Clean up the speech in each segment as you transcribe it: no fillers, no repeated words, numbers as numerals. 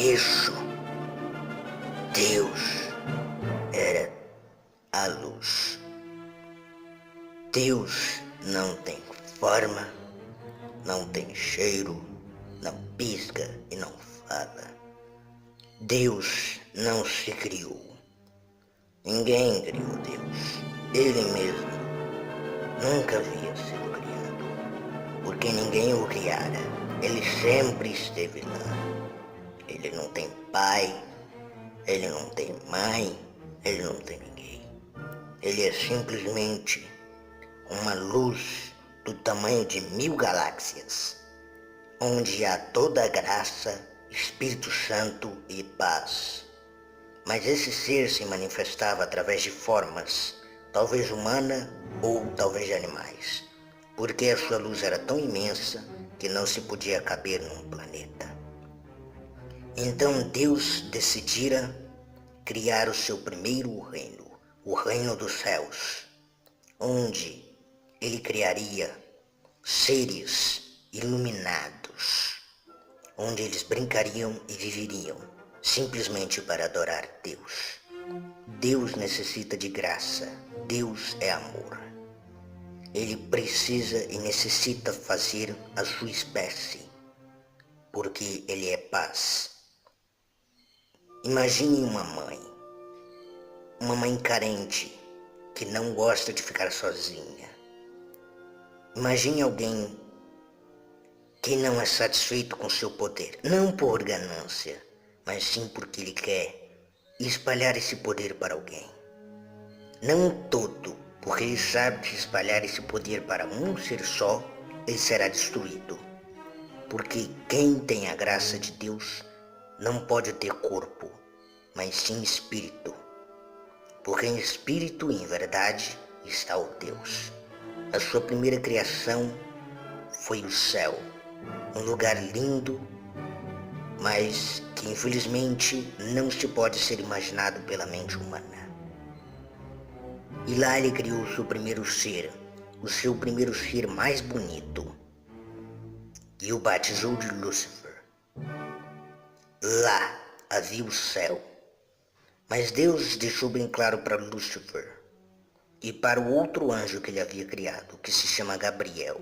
início, Deus era a luz. Deus não tem forma, não tem cheiro, não pisca e não fala. Deus não se criou. Ninguém criou Deus. Ele mesmo nunca havia sido criado, porque ninguém o criara. Ele sempre esteve lá. Ele não tem pai, ele não tem mãe, ele não tem ninguém. Ele é simplesmente uma luz do tamanho de 1000 galáxias, onde há toda a graça, Espírito Santo e paz. Mas esse ser se manifestava através de formas, talvez humana ou talvez de animais, porque a sua luz era tão imensa que não se podia caber num planeta. Então Deus decidira criar o seu primeiro reino, o reino dos céus, onde ele criaria seres iluminados, onde eles brincariam e viveriam simplesmente para adorar Deus. Deus necessita de graça, Deus é amor. Ele precisa e necessita fazer a sua espécie, porque ele é paz. Imagine uma mãe carente que não gosta de ficar sozinha. Imagine alguém que não é satisfeito com seu poder, não por ganância, mas sim porque ele quer espalhar esse poder para alguém. Não todo, porque ele sabe que espalhar esse poder para um ser só, ele será destruído. Porque quem tem a graça de Deus não pode ter corpo, mas sim espírito. Porque em espírito e em verdade está o Deus. A sua primeira criação foi o céu, um lugar lindo, mas que infelizmente não se pode ser imaginado pela mente humana. E lá ele criou o seu primeiro ser mais bonito, e o batizou de Lúcifer. Lá havia o céu, mas Deus deixou bem claro para Lúcifer e para o outro anjo que ele havia criado, que se chama Gabriel,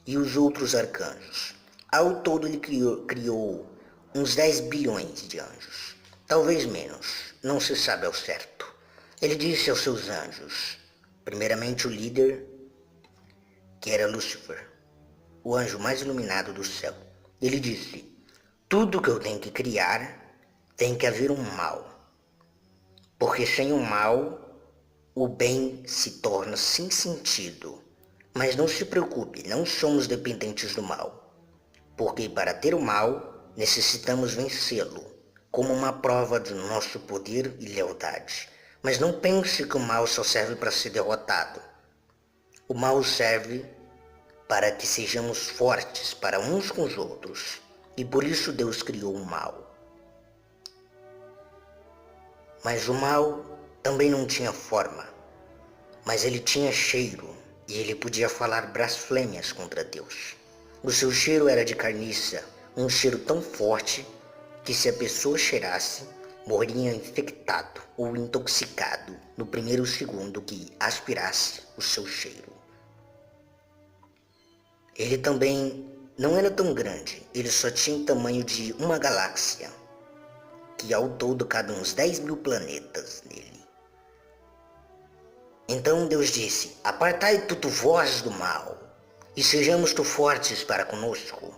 e os outros arcanjos. Ao todo ele criou uns 10 bilhões de anjos, talvez menos, não se sabe ao certo. Ele disse aos seus anjos, primeiramente o líder, que era Lúcifer, o anjo mais iluminado do céu. Ele disse: tudo que eu tenho que criar tem que haver um mal, porque sem o mal o bem se torna sem sentido. Mas não se preocupe, não somos dependentes do mal, porque para ter o mal necessitamos vencê-lo, como uma prova do nosso poder e lealdade. Mas não pense que o mal só serve para ser derrotado. O mal serve para que sejamos fortes para uns com os outros, e por isso Deus criou o mal. Mas o mal também não tinha forma, mas ele tinha cheiro, e ele podia falar blasfêmias contra Deus. O seu cheiro era de carniça, um cheiro tão forte que se a pessoa cheirasse, morria infectado ou intoxicado no primeiro segundo que aspirasse o seu cheiro. Ele também não era tão grande, ele só tinha o tamanho de uma galáxia, que ao todo cabe uns 10.000 planetas nele. Então Deus disse: apartai tu vós do mal, e sejamos tu fortes para conosco,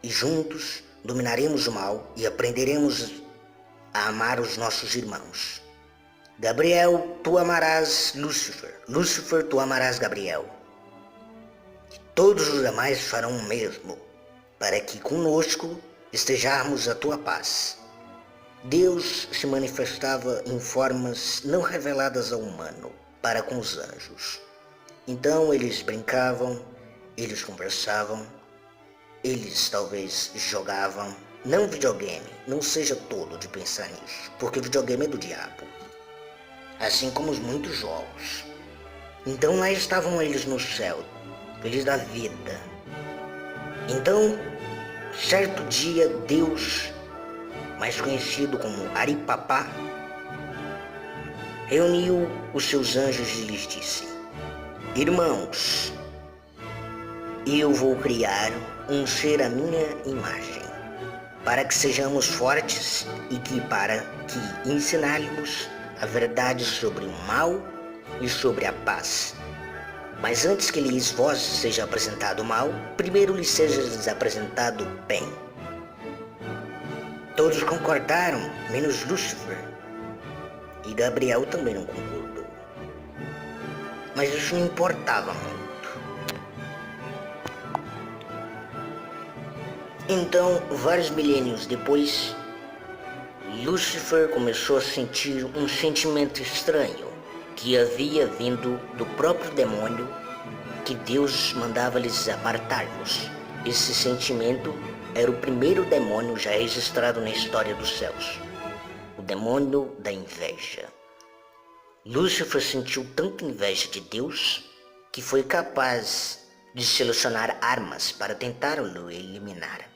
e juntos dominaremos o mal e aprenderemos a amar os nossos irmãos. Gabriel, tu amarás Lúcifer, Lúcifer, tu amarás Gabriel. E todos os demais farão o mesmo, para que conosco estejamos a tua paz. Deus se manifestava em formas não reveladas ao humano para com os anjos. Então eles brincavam, eles conversavam, eles talvez jogavam. Não videogame, não seja tolo de pensar nisso, porque videogame é do diabo, assim como os muitos jogos. Então lá estavam eles no céu, felizes da vida. Então, certo dia, Deus mais conhecido como Aripapá, reuniu os seus anjos e lhes disse: Irmãos, eu vou criar um ser à minha imagem, para que sejamos fortes e para que ensinar-lhes a verdade sobre o mal e sobre a paz. Mas antes que lhes vos seja apresentado o mal, primeiro lhes seja apresentado o bem. Todos concordaram, menos Lúcifer, e Gabriel também não concordou. Mas isso não importava muito. Então, vários milênios depois, Lúcifer começou a sentir um sentimento estranho que havia vindo do próprio demônio que Deus mandava-lhes apartar-los. Esse sentimento era o primeiro demônio já registrado na história dos céus, o demônio da inveja. Lúcifer sentiu tanta inveja de Deus que foi capaz de selecionar armas para tentar-lo eliminar.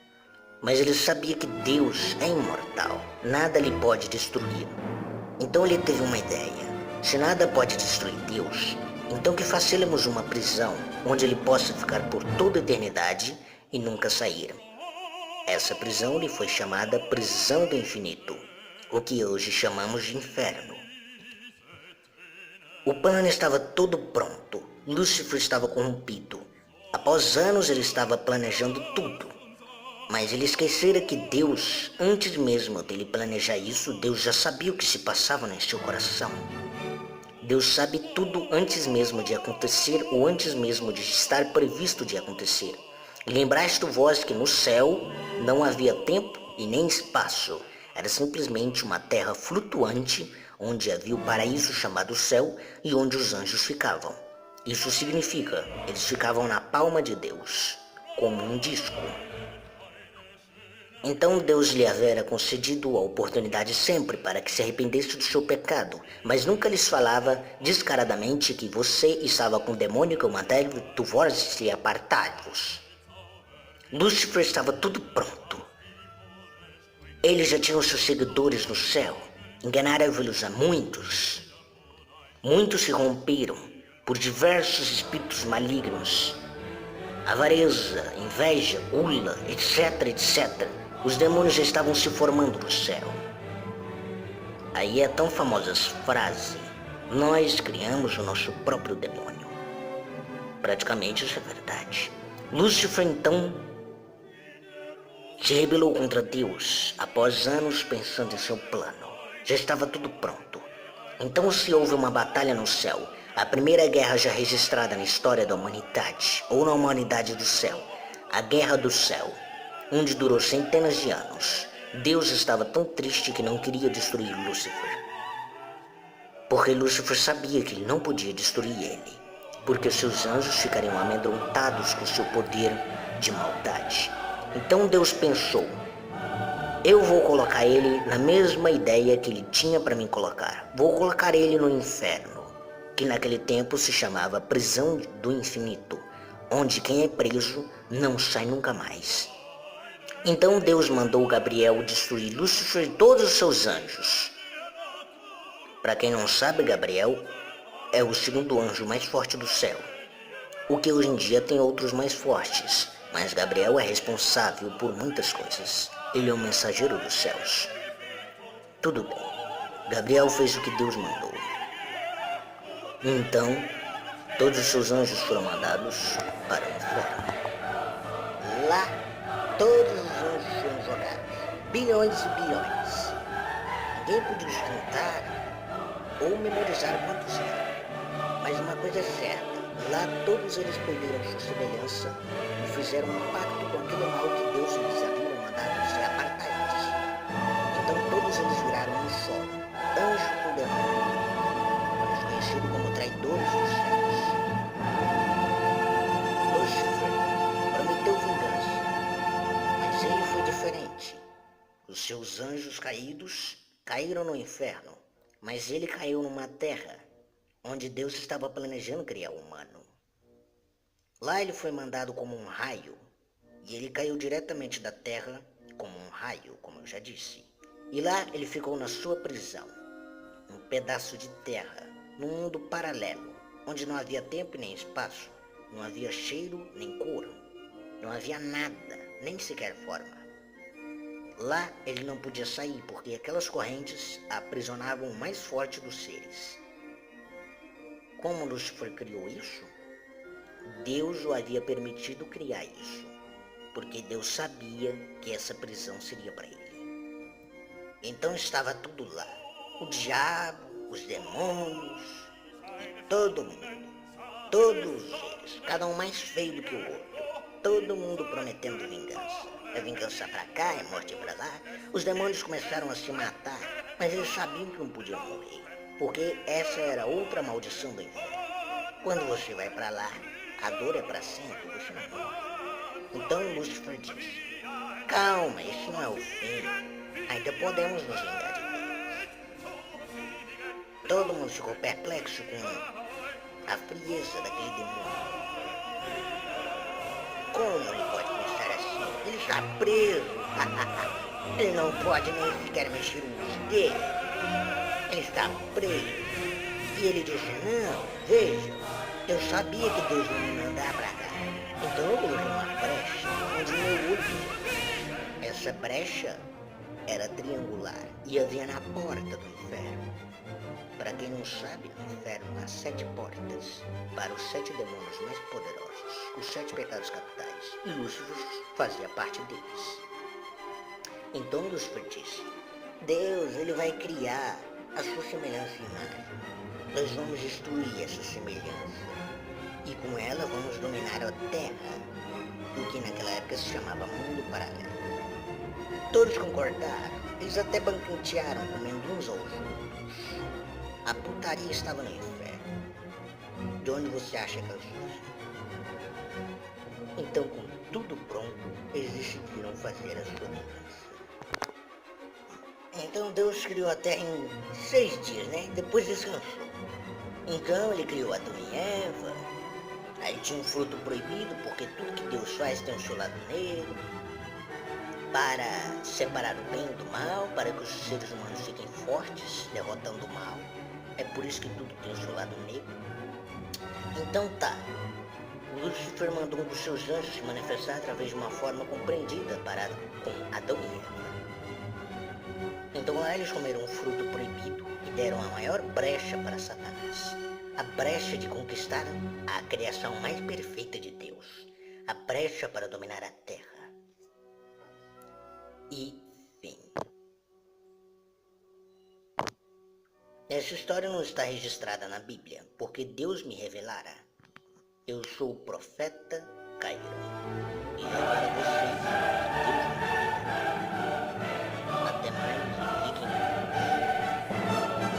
Mas ele sabia que Deus é imortal, nada lhe pode destruir. Então ele teve uma ideia: se nada pode destruir Deus, então que façamos uma prisão onde ele possa ficar por toda a eternidade e nunca sair. Essa prisão lhe foi chamada Prisão do Infinito, o que hoje chamamos de Inferno. O plano estava todo pronto. Lúcifer estava corrompido. Após anos ele estava planejando tudo. Mas ele esquecera que Deus, antes mesmo dele planejar isso, Deus já sabia o que se passava no seu coração. Deus sabe tudo antes mesmo de acontecer ou antes mesmo de estar previsto de acontecer. E lembraste vós que no céu não havia tempo e nem espaço. Era simplesmente uma terra flutuante onde havia o paraíso chamado céu e onde os anjos ficavam. Isso significa, eles ficavam na palma de Deus, como um disco. Então Deus lhe havera concedido a oportunidade sempre para que se arrependesse do seu pecado, mas nunca lhes falava descaradamente que você estava com o demônio que mandava tu vós se apartar-vos. Lúcifer estava tudo pronto. Ele já tinha os seus seguidores no céu, enganaram-os a muitos. Muitos se romperam por diversos espíritos malignos, avareza, inveja, gula, etc, etc. Os demônios já estavam se formando no céu. Aí é a tão famosa frase: nós criamos o nosso próprio demônio. Praticamente isso é verdade. Lúcifer então se rebelou contra Deus após anos pensando em seu plano. Já estava tudo pronto. Então se houve uma batalha no céu, a primeira guerra já registrada na história da humanidade, ou na humanidade do céu, a Guerra do Céu, onde durou centenas de anos. Deus estava tão triste que não queria destruir Lúcifer, porque Lúcifer sabia que ele não podia destruir ele, porque seus anjos ficariam amedrontados com seu poder de maldade. Então Deus pensou: eu vou colocar ele na mesma ideia que ele tinha para me colocar. Vou colocar ele no inferno, que naquele tempo se chamava Prisão do Infinito, onde quem é preso não sai nunca mais. Então Deus mandou Gabriel destruir Lúcifer e todos os seus anjos. Para quem não sabe, Gabriel é o segundo anjo mais forte do céu. O que hoje em dia tem outros mais fortes, mas Gabriel é responsável por muitas coisas. Ele é o mensageiro dos céus. Tudo bem, Gabriel fez o que Deus mandou. Então, todos os seus anjos foram mandados para o inferno. Lá, todos os anjos foram jogados, bilhões e bilhões. Ninguém podia contar ou memorizar quantos eram. Mas uma coisa é certa: lá todos eles perderam sua semelhança e fizeram um pacto com aquele mal que Deus lhes havia mandado se apartar-lhes. Então todos eles viraram um só, anjo com demônio, mais conhecido como traidores dos céus. Lúcifer prometeu vingança, mas ele foi diferente. Os seus anjos caídos caíram no inferno, mas ele caiu numa terra onde Deus estava planejando criar o humano. Lá ele foi mandado como um raio, e ele caiu diretamente da terra como um raio, como eu já disse. E lá ele ficou na sua prisão, um pedaço de terra, num mundo paralelo, onde não havia tempo nem espaço, não havia cheiro nem cor, não havia nada, nem sequer forma. Lá ele não podia sair porque aquelas correntes aprisionavam o mais forte dos seres. Como Lúcifer criou isso? Deus o havia permitido criar isso, porque Deus sabia que essa prisão seria para ele. Então estava tudo lá, o diabo, os demônios, e todo mundo, todos eles, cada um mais feio do que o outro, todo mundo prometendo vingança. É vingança pra cá, é morte pra lá. Os demônios começaram a se matar, mas eles sabiam que não podiam morrer, porque essa era outra maldição do inferno. Quando você vai pra lá, a dor é pra sempre, você não morre. Então Lúcifer disse, calma, esse não é o fim, ainda podemos nos vingar de Deus. Todo mundo ficou perplexo com a frieza daquele demônio. Como ele pode pensar assim? Ele está preso. Ele não pode nem sequer mexer o uso dele. Ele está preso. E ele disse, não, veja, eu sabia que Deus não me mandar pra cá. Então eu coloquei uma brecha onde meu olho viu. Essa brecha era triangular e havia na porta do inferno. Para quem não sabe, no inferno há 7 portas para os 7 demônios mais poderosos, os 7 pecados capitais, e Lúcifer fazia parte deles. Então Lúcifer disse, Deus, ele vai criar a sua semelhança e imagem. Nós vamos destruir essa semelhança e com ela vamos dominar a terra, o que naquela época se chamava mundo paralelo. Todos concordaram, eles até banquetearam comendo uns aos outros. A putaria estava no inferno. De onde você acha que ela surgiu? Então, com tudo pronto, eles decidiram fazer a sua vingança. Então Deus criou a terra em 6 dias, né? Depois descansou. Então ele criou Adão e Eva. Aí tinha um fruto proibido, porque tudo que Deus faz tem o seu lado negro. Para separar o bem do mal, para que os seres humanos fiquem fortes, derrotando o mal. É por isso que tudo tem o seu lado negro. Então tá. Lúcifer mandou um dos seus anjos se manifestar através de uma forma compreendida para com Adão e Eva. Então lá eles comeram um fruto proibido e deram a maior brecha para Satanás. A brecha de conquistar a criação mais perfeita de Deus. A brecha para dominar a terra. E fim. Essa história não está registrada na Bíblia, porque Deus me revelara. Eu sou o profeta Cairo. E agora você